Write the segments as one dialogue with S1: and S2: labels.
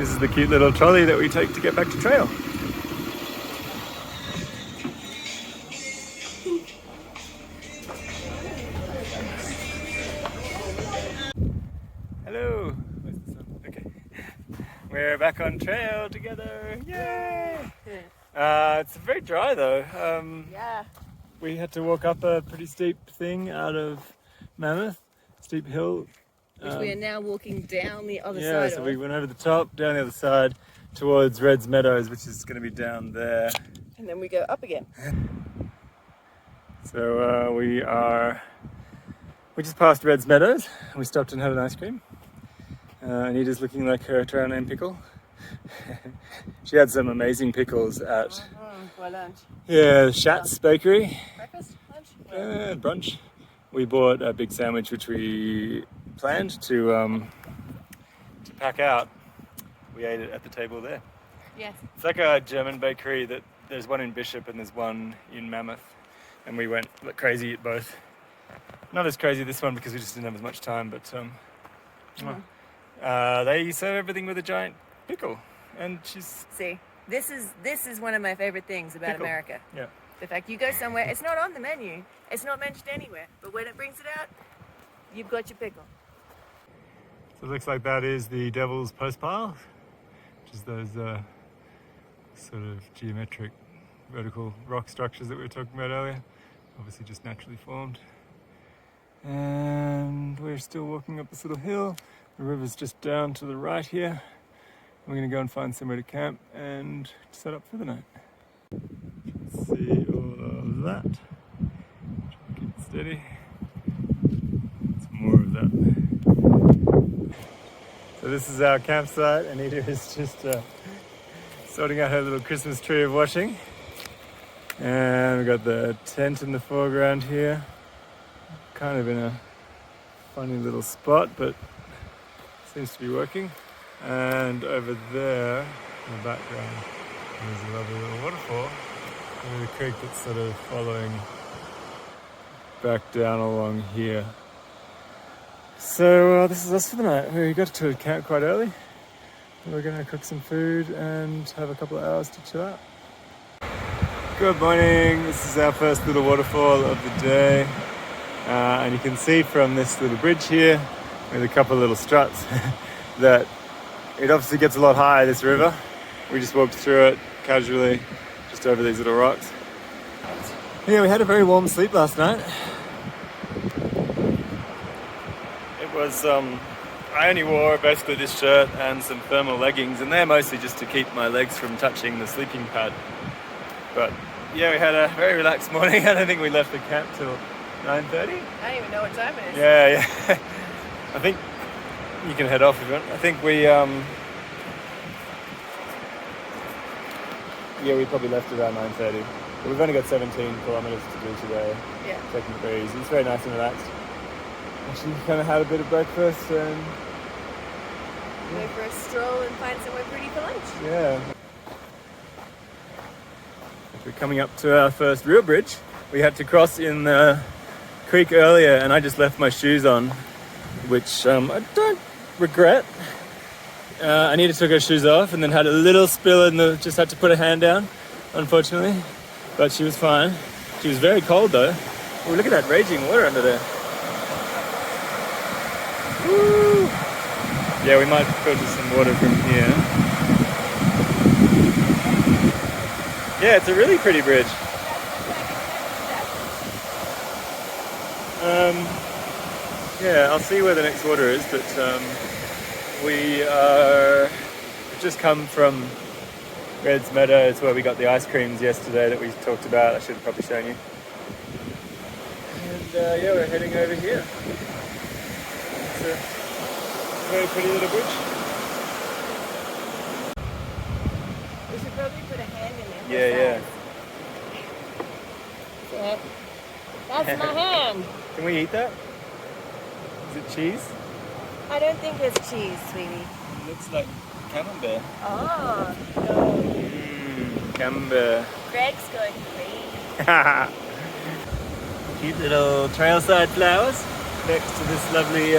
S1: This is the cute little trolley that we take to get back to trail. Hello. Where's the sun? Okay. We're back on trail together. Yay! It's very dry though.
S2: Yeah.
S1: We had to walk up a pretty steep thing out of Mammoth, steep hill.
S2: Which we are now walking down the other side
S1: Yeah, so we went over the top, down the other side, towards Red's Meadows, which is going to be down there.
S2: And then we go up again.
S1: So we just passed Red's Meadows. We stopped and had an ice cream. Anita's looking like her trail name pickle. She had some amazing pickles at
S2: For lunch.
S1: Yeah, Shat's Bakery.
S2: Breakfast? Lunch?
S1: Brunch. We bought a big sandwich which we planned to pack out. We ate it at the table there.
S2: Yes.
S1: It's like a German bakery that there's one in Bishop and there's one in Mammoth, and we went crazy at both. Not as crazy this one because we just didn't have as much time, but they serve everything with a giant pickle, and she's
S2: See, this is one of my favorite things about
S1: pickle.
S2: America.
S1: Yeah.
S2: The fact you go somewhere, it's not on the menu, it's not mentioned anywhere, but when it brings it out, you've got your pickle.
S1: So it looks like that is the Devil's Postpile, which is those sort of geometric vertical rock structures that we were talking about earlier, obviously just naturally formed. And we're still walking up this little hill. The river's just down to the right here. We're going to go and find somewhere to camp and set up for the night. Let's see all of that. Try and keep it steady. Some more of that. So this is our campsite. Anita is just sorting out her little Christmas tree of washing. And we've got the tent in the foreground here. Kind of in a funny little spot, but seems to be working. And over there in the background, there's a lovely little waterfall. There's a creek that's sort of following back down along here. So this is us for the night. We got to camp quite early. We're going to cook some food and have a couple of hours to chill out. Good morning. This is our first little waterfall of the day. And you can see from this little bridge here with a couple of little struts that it obviously gets a lot higher, this river. We just walked through it casually, just over these little rocks. Yeah, we had a very warm sleep last night. It was, I only wore basically this shirt and some thermal leggings, and they're mostly just to keep my legs from touching the sleeping pad. But yeah, we had a very relaxed morning. I don't think we left the camp till 9:30?
S2: I don't even know what time it is.
S1: Yeah. I think you can head off if you want. I think we probably left around 9:30. But we've only got 17 kilometers to do today.
S2: Yeah.
S1: Taking it very easy. It's very nice and relaxed. Actually, kind of had a bit of breakfast and
S2: Go for a stroll and find somewhere pretty for lunch.
S1: yeah. We're coming up to our first real bridge. We had to cross in the creek earlier, and I just left my shoes on, which I don't regret. Anita took her shoes off and then had a little spill in just had to put her hand down, unfortunately, but she was fine. She was very cold though. Oh, look at that raging water under there. Woo! Yeah, we might filter some water from here. Yeah, it's a really pretty bridge. Yeah, I'll see where the next water is, but we've just come from Red's Meadows where we got the ice creams yesterday that we talked about. I should have probably shown you. And yeah, we're heading over here. It's a very pretty little bridge.
S2: We should probably put a hand in there.
S1: Yeah.
S2: That's my hand.
S1: Can we eat that? Is it cheese?
S2: I don't think it's cheese, sweetie.
S1: It looks like camembert.
S2: Oh, no.
S1: Camembert.
S2: Greg's going crazy.
S1: Cute little trailside flowers next to this lovely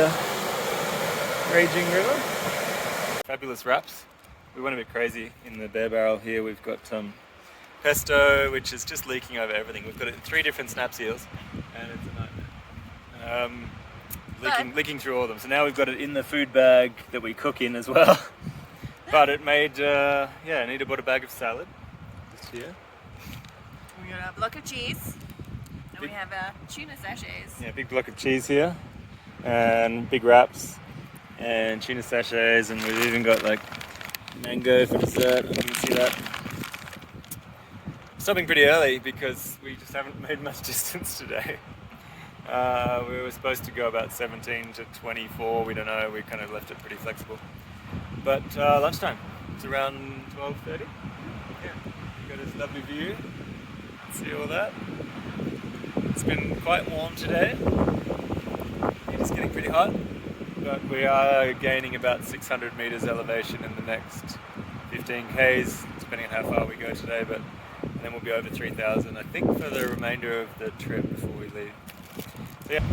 S1: raging river. Fabulous wraps. we went a bit crazy in the bear barrel here. We've got pesto, which is just leaking over everything. We've got it in 3 different snap seals, and it's a nightmare. Leaking through all of them. So now we've got it in the food bag that we cook in as well. But it made, Anita bought a bag of salad just here.
S2: We got a block of cheese, and we have tuna sachets.
S1: Yeah, big block of cheese here, and big wraps, and tuna sachets, and we've even got like mango for dessert. I can see that. Stopping pretty early because we just haven't made much distance today. We were supposed to go about 17 to 24, we don't know, we kind of left it pretty flexible. But lunchtime, it's around 12:30. Yeah, we've got this lovely view, see all that. It's been quite warm today, it's getting pretty hot, but we are gaining about 600 meters elevation in the next 15 k's, depending on how far we go today, and then we'll be over 3,000, I think, for the remainder of the trip before we leave. So, yeah.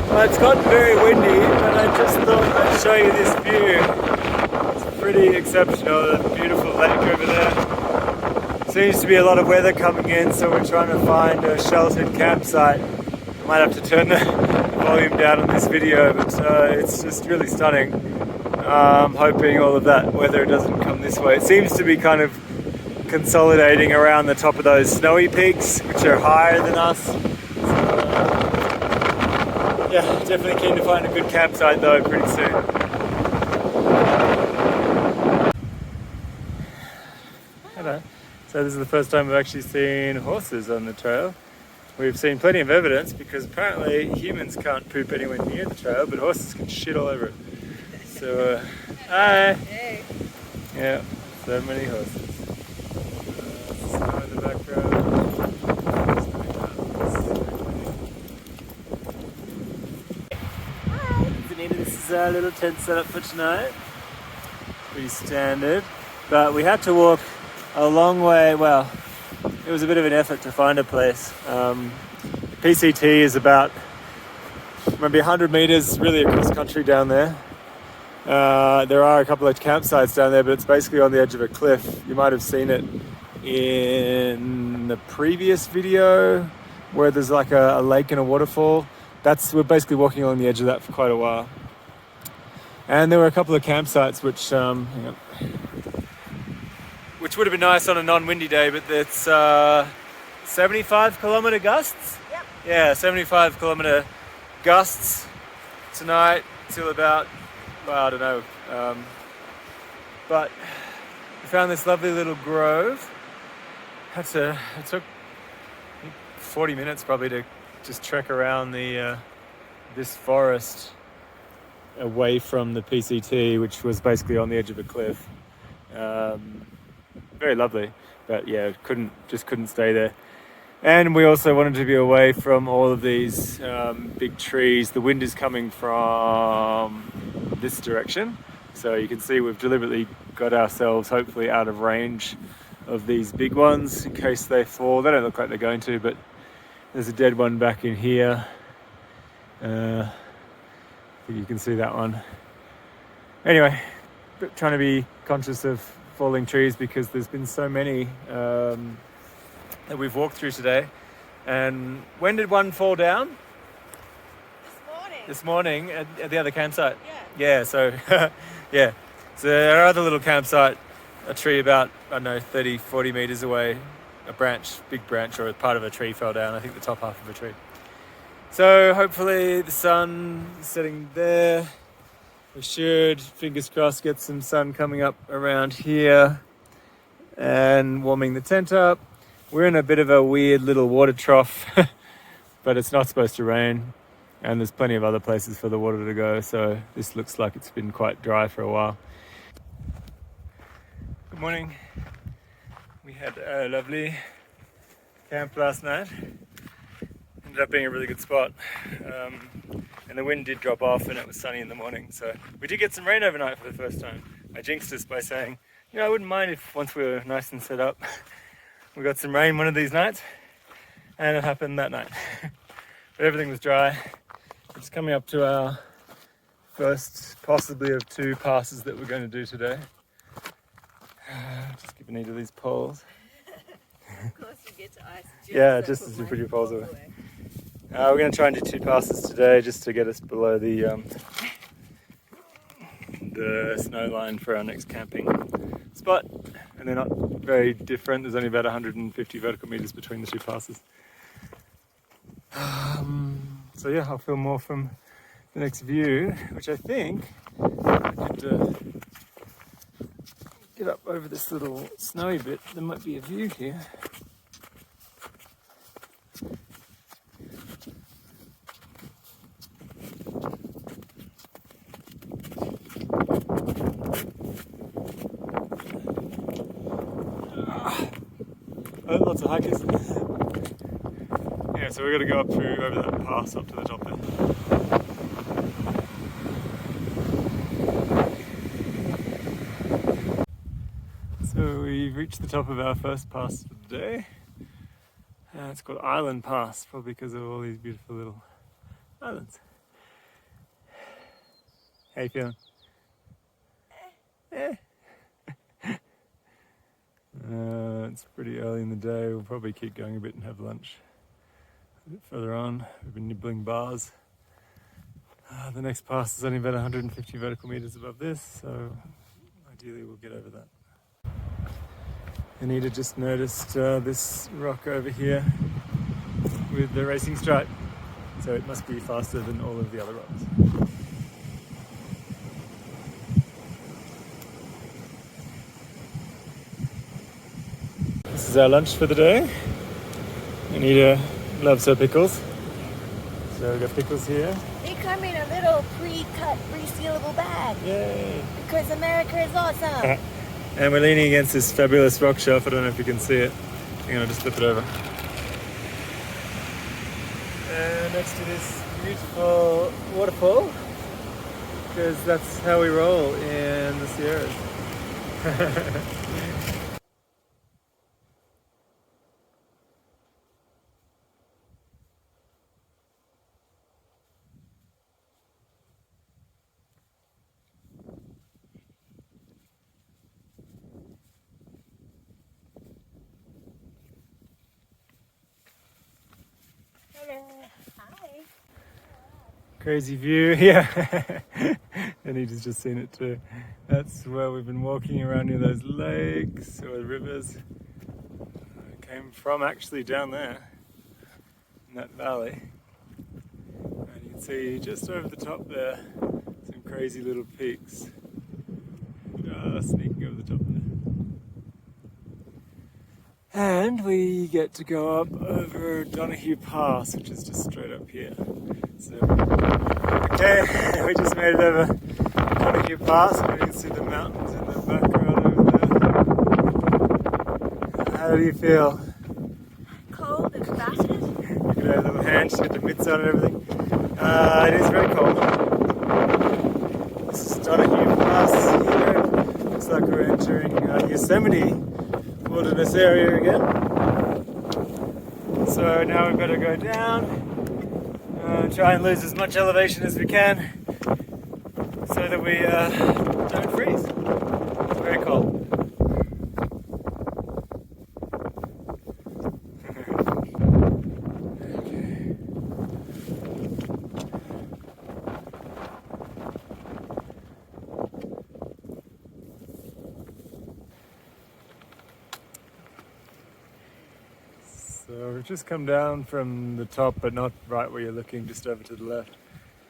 S1: Well, it's gotten very windy, but I just thought I'd show you this view. It's pretty exceptional, the beautiful lake over there. Seems to be a lot of weather coming in, so we're trying to find a sheltered campsite. I might have to turn the volume down on this video, but it's just really stunning. I'm hoping all of that weather doesn't come this way. It seems to be kind of consolidating around the top of those snowy peaks, which are higher than us. Yeah, definitely keen to find a good campsite though pretty soon. Hello. So this is the first time we've actually seen horses on the trail. We've seen plenty of evidence because apparently humans can't poop anywhere near the trail, but horses can shit all over it. So, hi!
S2: Hey.
S1: Yeah, so many horses. Snow in the background. This is our little tent setup for tonight. Pretty standard, but we had to walk a long way. Well, it was a bit of an effort to find a place. PCT is about maybe 100 meters really across country down there. There are a couple of campsites down there, but it's basically on the edge of a cliff. You might have seen it in the previous video where there's like a lake and a waterfall. We're basically walking along the edge of that for quite a while. And there were a couple of campsites which would have been nice on a non-windy day, but it's 75 kilometer gusts.
S2: Yep.
S1: Yeah, 75 kilometer gusts tonight till about, well, I don't know. But we found this lovely little grove. It took 40 minutes probably to just trek around this forest away from the PCT, which was basically on the edge of a cliff. Very lovely, but yeah, couldn't stay there. And we also wanted to be away from all of these big trees. The wind is coming from this direction, so you can see we've deliberately got ourselves hopefully out of range of these big ones in case they fall. They don't look like they're going to, but there's a dead one back in here. You can see that one. Anyway, trying to be conscious of falling trees because there's been so many that we've walked through today. And when did one fall down?
S2: This
S1: This morning at the other campsite.
S2: Yeah.
S1: Yeah. So yeah. So our other little campsite, a tree about 30, 40 meters away, big branch or a part of a tree fell down. I think the top half of a tree. So hopefully the sun is setting there. We should, fingers crossed, get some sun coming up around here and warming the tent up. We're in a bit of a weird little water trough, but it's not supposed to rain and there's plenty of other places for the water to go. So this looks like it's been quite dry for a while. Good morning. We had a lovely camp last night. Ended up being a really good spot, and the wind did drop off and it was sunny in the morning, so we did get some rain overnight for the first time. I jinxed us by saying, I wouldn't mind if once we were nice and set up We got some rain one of these nights, and it happened that night. But everything was dry. It's coming up to our first, possibly of 2 passes that we're going to do today. Just keep an eat of these poles.
S2: Of course you get to ice.
S1: Yeah, just as you put your poles away. We're going to try and do 2 passes today just to get us below the snow line for our next camping spot. And they're not very different. There's only about 150 vertical meters between the 2 passes. So yeah, I'll film more from the next view, which I think I could get up over this little snowy bit. There might be a view here. Oh, lots of hikers. Yeah, so we're going to go up through over that pass up to the top there. So we've reached the top of our first pass for the day. It's called Island Pass, probably because of all these beautiful little islands. How you feeling? It's pretty early in the day. We'll probably keep going a bit and have lunch a bit further on. We've been nibbling bars. The next pass is only about 150 vertical meters above this, so ideally we'll get over that. Anita just noticed this rock over here with the racing stripe, so it must be faster than all of the other rocks. This is our lunch for the day. Anita loves her pickles. So we've got pickles here.
S2: They come in a little pre-cut, resealable bag.
S1: Yay!
S2: Because America is awesome.
S1: And we're leaning against this fabulous rock shelf. I don't know if you can see it. Hang on, I'll just flip it over. And next to this beautiful waterfall, because that's how we roll in the Sierras.
S2: Hi.
S1: Crazy view, yeah. Anita's just seen it too. That's where we've been walking around near those lakes or rivers. It came from actually down there in that valley. And you can see just over the top there some crazy little peaks sneaking over the top there. And we get to go up over Donahue Pass, which is just straight up here. So, okay, we just made it over Donahue Pass, and you can see the mountains in the background over there. How do you feel?
S2: Cold and battered.
S1: You can have a little hand, she's got the mitts on and everything. It is very cold. This is Donahue Pass here. Looks like we're entering Yosemite wilderness area again. So now we better go down, try and lose as much elevation as we can so that we don't freeze. It's very cold. So we've just come down from the top, but not right where you're looking, just over to the left.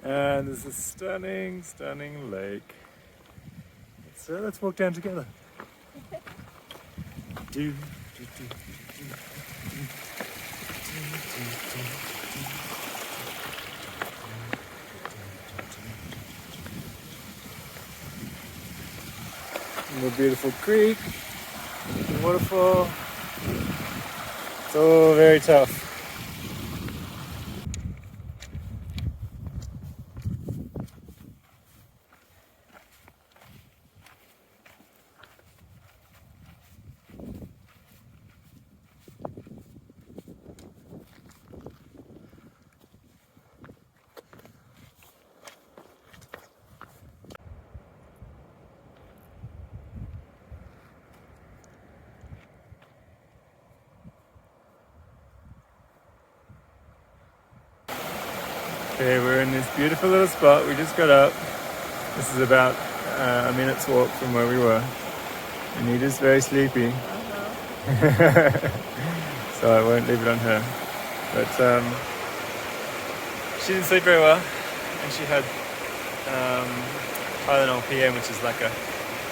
S1: And there's a stunning, stunning lake. So let's walk down together. And a beautiful creek, waterfall. It's all very tough. Okay, we're in this beautiful little spot. We just got up. This is about a minute's walk from where we were. Anita's very sleepy, so I won't leave it on her. But she didn't sleep very well, and she had Tylenol PM, which is like a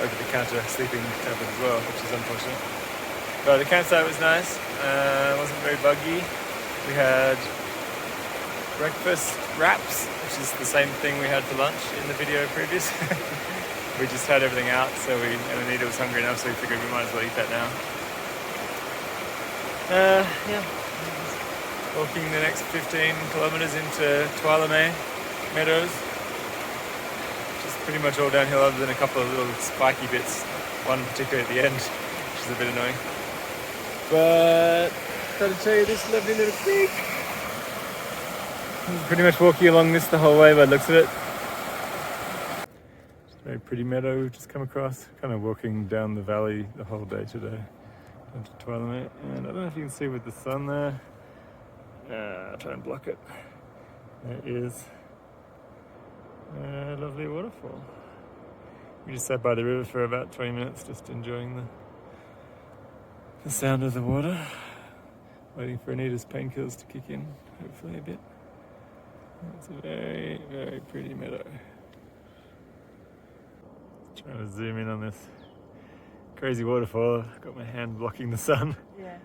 S1: over-the-counter sleeping tablet as well, which is unfortunate. But the campsite was nice. It wasn't very buggy. We had breakfast wraps, which is the same thing we had for lunch in the video previous. We just had everything out, and Anita was hungry enough, so we figured we might as well eat that now. Yeah. Walking the next 15 kilometers into Toulumne meadows. Just pretty much all downhill other than a couple of little spiky bits, one particularly at the end, which is a bit annoying. But I thought I'd show you this lovely little creek. I'm pretty much walking along this the whole way by the looks of it. Just a very pretty meadow we've just come across. Kind of walking down the valley the whole day today into Toulumne. And I don't know if you can see with the sun there. I'll try and block it. There is a lovely waterfall. We just sat by the river for about 20 minutes just enjoying the sound of the water. Waiting for Anita's painkillers to kick in, hopefully a bit. It's a very, very pretty meadow. Trying to zoom in on this crazy waterfall. I've got my hand blocking the sun.
S2: Yeah.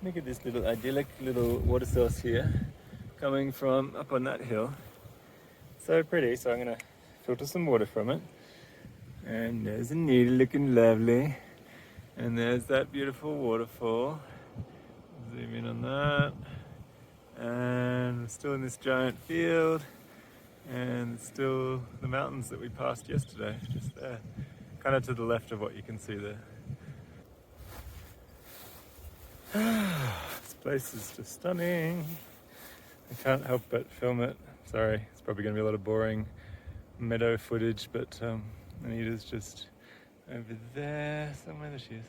S1: Look at this little idyllic little water source here, coming from up on that hill. So pretty, so I'm gonna filter some water from it. And there's Anita looking lovely. And there's that beautiful waterfall. Zoom in on that. And we're still in this giant field. And it's still the mountains that we passed yesterday, just there. Kind of to the left of what you can see there. This place is just stunning. I can't help but film it. Sorry, it's probably going to be a lot of boring meadow footage, but Anita's just over there somewhere. There she is.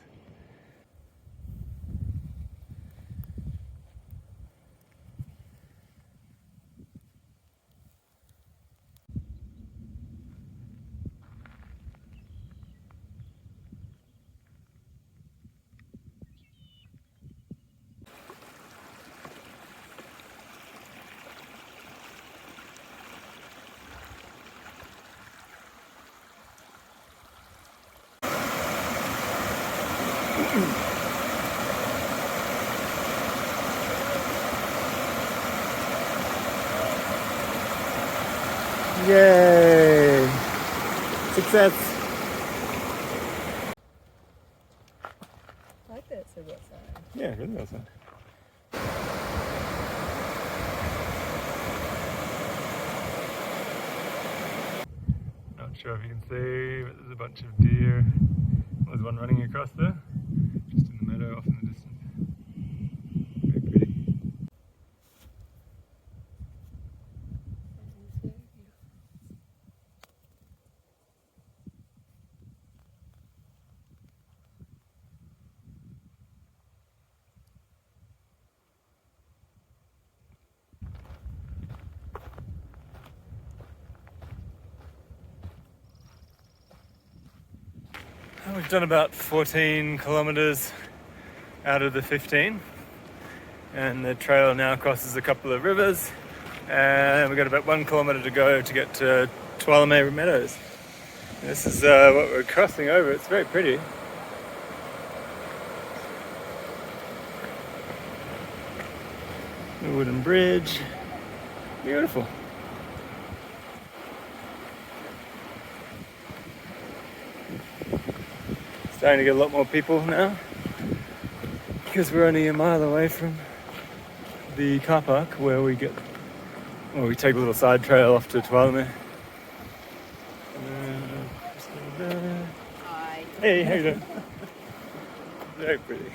S1: Yay! Success!
S2: I like that so well sign.
S1: Yeah, really well done. Not sure if you can see, but there's a bunch of deer. There's one running across there, just in the meadow off in the distance. Very pretty. We've done about 14 kilometers out of the 15, and the trail now crosses a couple of rivers, and we've got about 1 kilometer to go to get to Toulumne Meadows. This is what we're crossing over. It's very pretty. The wooden bridge, beautiful. Starting to get a lot more people now because we're only a mile away from the car park where we take a little side trail off to Toulumne.
S2: Hi.
S1: Hey, how you doing? Very pretty.